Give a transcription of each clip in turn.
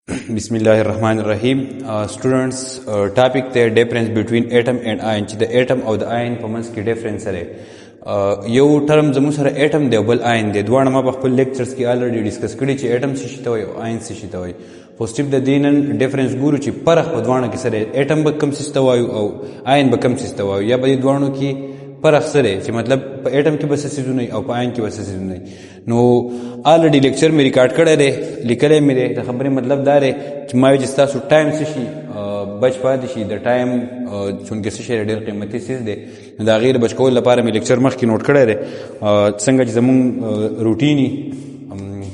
بسم الله الرحمن الرحیم. students, topic the difference between atom and ion. چې د atom او د ion په منځ کې difference سره یو ټرم زموږ سره atom دی او بل ion دی. دواړه ما په خپل لیکچرز کې already discuss کړي چې atom څه شي ته وایي او ion څه شي ته وایي. په سټیپ د دې نن difference ګورو چې فرق په دواړو کې سره atom به کوم څه ته وایو او ion به کوم څه ته وایو، یا به دې دواړو کې فرق سره چې مطلب په atom کې بس څه نه او په ion کې بس څه نه. نو already lecture مې ریکارډ کړی دی، لیکلی مې دی. د خبرې مطلب دا دی چې ما وایي چې ستاسو ټایم څه شي بچ پاتې شي. د ټایم چونکې څه شی ډېر قیمتي څیز دی، نو د هغې د بچ کولو لپاره مې لیکچر مخکې نوټ کړی دی. څنګه چې زمونږ روټیني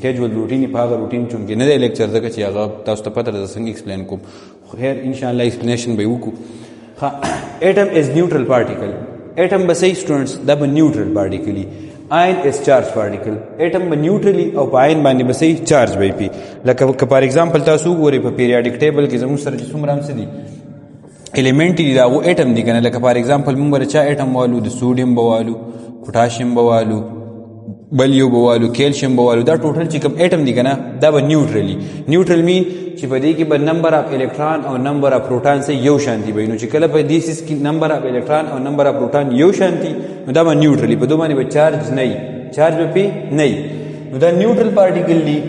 کیجول روټیني په هغه روټین چونکې نه دی لیکچر، ځکه چې هغه تاسو ته پته ده زه څنګه ایکسپلین کوم. خیر انشاءالله ایکسپلینیشن به یې وکړو. atom is neutral particle. atom به صحیح سټوډنټس دا به نیوټرل پارټیکل. ion is charged particle. atom به نیوټرلی او په ion باندې به صحیح چارج به پی. لکه فار ایگزامپل تاسو وګورئ په پیریاډیک ټیبل کې زموږ سره چې څومره هم څه دي ایلیمنټ دي دا هغو اټم دي که نه. لکه فار ایگزامپل موږ به د چا اټم والو، د سوډیم به والو، پوټاشیم به والو، بلیو به والو، کیلشیم به والو. دا ټوټل چې کوم اټم دي که نه دا به نیوټرلی. نیوټرل مین چې په دې کې به نمبر اف الکترون او نمبر اف پروټون سه یو شانتي وي. نو چې کله په دې سیس کې نمبر اف الکترون او نمبر اف پروټون یو شانتي، نو دا به نیوټرلی. په دوه باندې به چارج نه وي، چارج به پی نه وي. نو دا نیوټرل پارټیکل دی.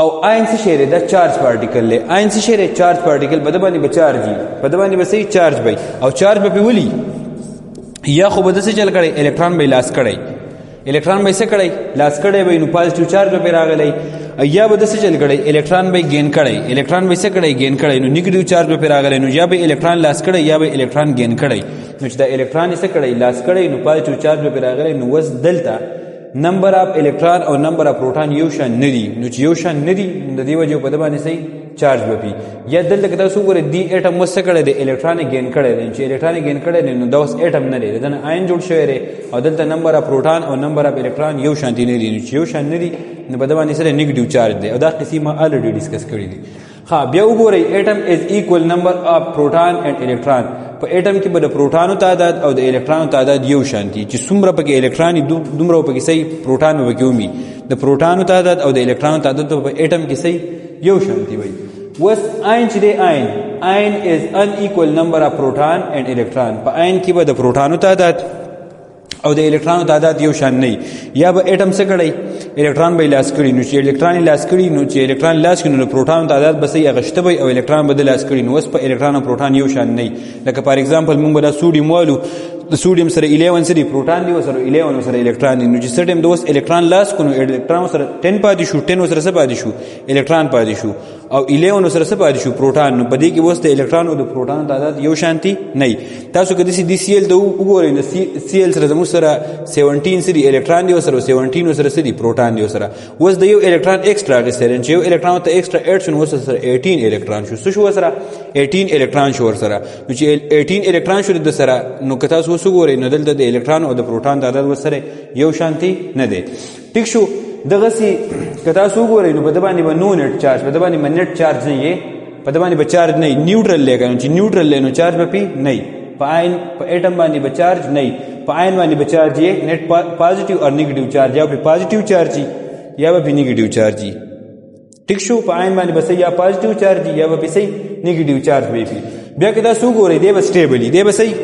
او آین څه شی دی؟ دا چارج پارټیکل دی. آین څه شی دی؟ چارج پارټیکل. په دې باندې به چارج وي، په دې باندې به صحیح چارج وي او چارج به پی ولي. یا خو به څه چل کړي الکترون به لاس کړي، الکترون به څه کړي لاس کړي وي، نو پازیټیو چارج به راغلی. یا به داسې چل کړی الکترون به ګین کړی، الکترون به څه کړی ګین کړی، نو نیګیټیو چارج به راغلی. نو یا به الکترون لاس کړی یا به الکترون ګین کړی. نو چې دا الکترون یې څه کړی لاس کړی، نو پازیټیو چارج به راغلی. نو وس دلته نمبر اف الکترون او نمبر اف پروټون یو شان نه دي. نو چې یو شان نه دي د دې وجې په دې باندې صحیح چارج به پی. یا دلته که تاسو وګورئ دې اټم وس څه کړی دی الکترون یې ګین کړی دی. چې الکترون یې ګین کړی دی نو دا اوس اټم نه دی، د نه آین جوړ شوی دی. او دلته نمبر اف پروټون او نمبر اف الکترون یو شانتي نه دي. نو چې یو شان نه دي نو په دې باندې سره نیګیټیو چارج دی. او دا قصې ما الریډي ډسکس کړی دي. ها بیا وګورئ اټم از ایکوال نمبر اف پروټون اینڈ الکترون. په اټم کې به د پروټانو تعداد او د الکترونو تعداد یو شانتي. چې څومره پکې الکترون دومره پکې صحیح پروټان به پکې ومي. د پروټانو تعداد او د الکترونو تعداد په اټم کې صحیح یو شانتي وي. وس آین چې دی آین از ان ایکوال نمبر اف پروټون اینڈ الکترون. په آین کې به د پروټانو تعداد او د الکترونو تعداد یو شان نه. یا به اټم څه کړی الکترون به لاس کړي، نو چې الکترون لاس کړي نو چې الکترون لاس کړي نو پروټون تعداد به صحیح اغشته وي او الکترون به لاس کړي. نو اوس په الکترون او پروټون یو شان نه. لکه فار ایگزامپل موږ به دا سوډیم والو، د سوډیم سره 11 سره پروټون دی او سره 11 سره الکترون دی. نو چې سټیم د اوس الکترون لاس کو نو الکترون سره 10 پاتې شو، 10 سره څه پاتې شو الکترون پاتې شو، او 11 سره څه پاتې شو پروټون. نو په دې کې اوس د الکترون او د پروټون تعداد یو شانتي نه. تاسو کله چې دی سیل ته وګورئ نو سیل سره زموږ سره 17 سری الکترون دی او سره 17 سره سری پروټون دی او سره اوس د یو الکترون ایکسترا غسرن چې یو الکترون ته ایکسترا اډ شون اوس سره 18 الکترون شو. شو سره 18 الکترون شو سره. نو چې 18 الکترون شو د سره نو که تاسو وګورئ نو دلته د الکترون او د پروټون تعداد وسره یو شانتي نه دی. ټیک شو. دغه سي که تاسو وګورئ نو په د باندې به نو نت چارج، په د باندې نت چارج نه یې، په د باندې به چارج نه نیوټرل لګا. چې نیوټرل لنو چارج به پی نه. په آین په اټم باندې به چارج نه، په آین باندې به چارج یې نت پازیټیو او نیگیټیو چارج، یا په پازیټیو چارج یا په نیگیټیو چارج. ټیک شو. په آین باندې به یا پازیټیو چارج یا په صحیح نیگیټیو چارج به پی. بیا که تاسو وګورئ دی به سټیبلی، دی به صحیح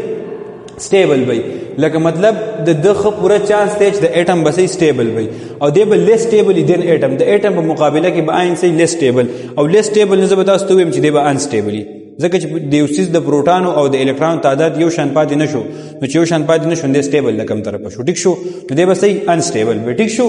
سټیبل وي. لکه مطلب د دغه پوره چانس دی چې د اټم به صحیح سټیبل وي او دی به لیس سټیبل دین اټم. د اټم په مقابله کې به آین صحیح لیس سټیبل او لیس سټیبل نه زه به تاسو ته وایم چې دی به ان سټیبل. ځکه چې د یو څیز د پروټانو او د الکترون تعداد یو شان پاتې نشو، نو چې یو شان پاتې نشو دی سټیبل لکم طرف شو. ټیک شو. نو دی به صحیح ان سټیبل وي. ټیک شو.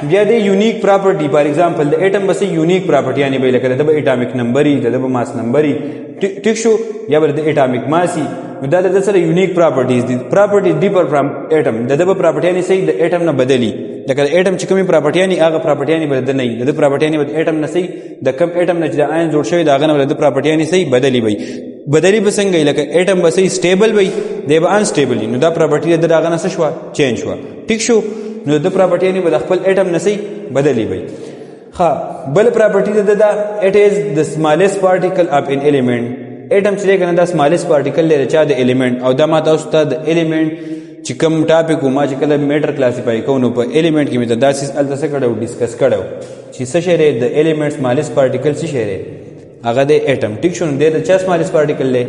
بیا د یونیک پراپرټي فار ایگزامپل د اټم به صحیح یونیک پراپرټي یعنی به لکه د اټامیک نمبر ای، د ماس نمبر ای. ټیک شو. یا به د اټامیک ماس ای. نو دا د سره یونیک پراپرټیز دي. پراپرټي ډیپر فرام اټم. د پراپرټي یعنی صحیح د اټم نه بدلی. لکه د اټم چې کومي پراپرټي یعنی هغه پراپرټي یعنی بدل نه. د پراپرټي یعنی د اټم نه صحیح د کم اټم نه چې د آین جوړ شوی دا غنه د پراپرټي یعنی صحیح بدلی وي. بدلی به څنګه لکه اټم به صحیح سټیبل وي، دی به ان سټیبل. نو دا پراپرټي د غنه څه شو چینج شو. ټیک شو. نو د پراپرټي یعنی د خپل اټم نه صحیح بدلی وي. ها بل پراپرټي د اټ از د سمالست پارټیکل اف ان الیمنٹ. اټم چې کنه دا سمالست پارټیکل لري چا د الیمنٹ او دا ما تاسو ته د الیمنٹ چې کوم ټاپک ما چې کله میټر کلاسیفای کوو نو په ایلیمنٹ کې مې ته دا سیس هلته څه کړی ډسکس کړی چې څه شی دی د ایلیمنټ سمالست پارټیکل څه شی دی هغه دی ایټم ټیک شو نو دی د چا سمالست پارټیکل دی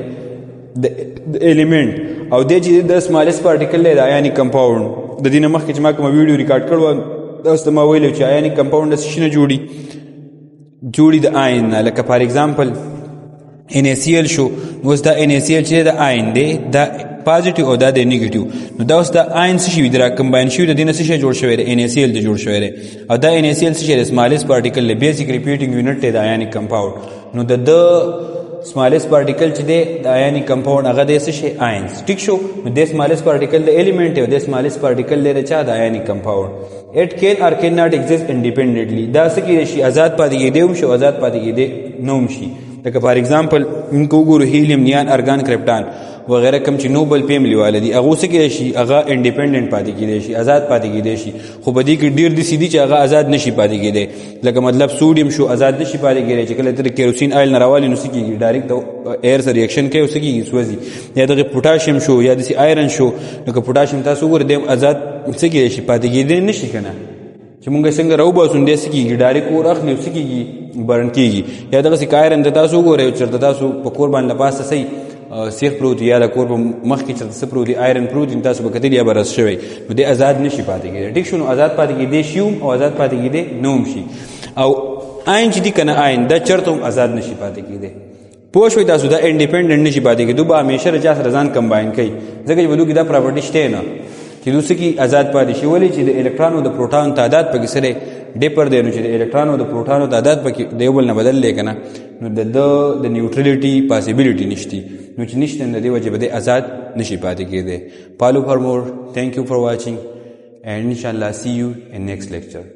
د ایلیمنٹ او دی چې د سمالست پارټیکل دی د آیانیک کمپاونډ د دې نه مخکې چې ما کومه ویډیو ریکارډ کړو اوس ته ما ویلی چې آیانیک کمپاونډ د څه شي نه جوړي د آین نه لکه فار ایگزامپل NaCl شو نو اوس دا NaCl چې د آین دی دا پازیټیو او دا د نیگیټیو نو دا اوس د آین څه شوي دی را کمباین شوي د دې نه څه شی جوړ شوی دی NaCl دی جوړ شوی دی او دا NaCl څه شی دی سمالست پارټیکل دی بیسیک ریپیټینګ یونټ دی د آیانیک کمپاونډ نو د سمالست پارټیکل چې دی د آیانیک کمپاونډ هغه دی څه شی آینز ټیک شو نو د سمالست پارټیکل د ایلیمنٹ دی او د سمالست پارټیکل دی د چا د آیانیک کمپاونډ it can or cannot exist independently دا څه کېدای شي آزاد پاتې کېدی هم شي او آزاد پاتې کېدی نه هم شي لکه فار ایگزامپل موږ وګورو هیلیم نیان ارګان کرپټان وغیره کوم چې نوبل فیملی والا دي هغه څه کېدای شي هغه انډیپندنٹ پاتې کېدی شي آزاد پاتې کېدی شي خو په دې کې ډېر داسې دي چې هغه آزاد نشي پاتې کېدی لکه مطلب سوډیم شو آزاد نشي پاتې کېدی چې کله تر کیروسین آیل نه راوالي نو څه کېږي ډایرکټ ایر سره ریاکشن کوي او څه کېږي سوځي یا دغه پوټاشیم شو یا داسې آیرن شو لکه پوټاشیم تاسو وګورئ دی آزاد څه کېدی شي پاتې کېدی نشي که نه چې مونږ څنګه راوباسو دی څه کېږي ډایرکټ اور اخلي او څه کېږي برن کېږي یا دغسې که آیرن ته تاسو وګورئ چېرته تاسو په کور باندې له پاسه صحیح سیخ پروت یا د کور په مخکې چېرته څه پروت آیرن پروت تاسو به کتلي یا به رس شوی نو دی آزاد نشي پاتې کېدی ټیک شو نو آزاد پاتې کېدی شي هم او آزاد پاتې کېدی نه هم شي او آین چې دي که نه آین دا چېرته هم آزاد نشي پاتې کېدی پوه شوئ تاسو دا انډیپنډنټ نشي پاتې کېدو به همیشه د چا سره ځان کمباین کوي ځکه چې په دوی کې دا پراپرټي شته نه چې دوی څه کې آزاد پاتې شي ولې چې د الکترون او د پروټون تعداد پکې سره ډیپر دی نو چې د الکترون او د پروټون تعداد پکې د یو بل نه بدل دی که نه نو د نیوټرلیټي پاسیبلیټي نشتی نو چې نشته نو د دې وجې به دی آزاد نشي پاتې کېدی follow for more thank you for watching and inshallah see you in next lecture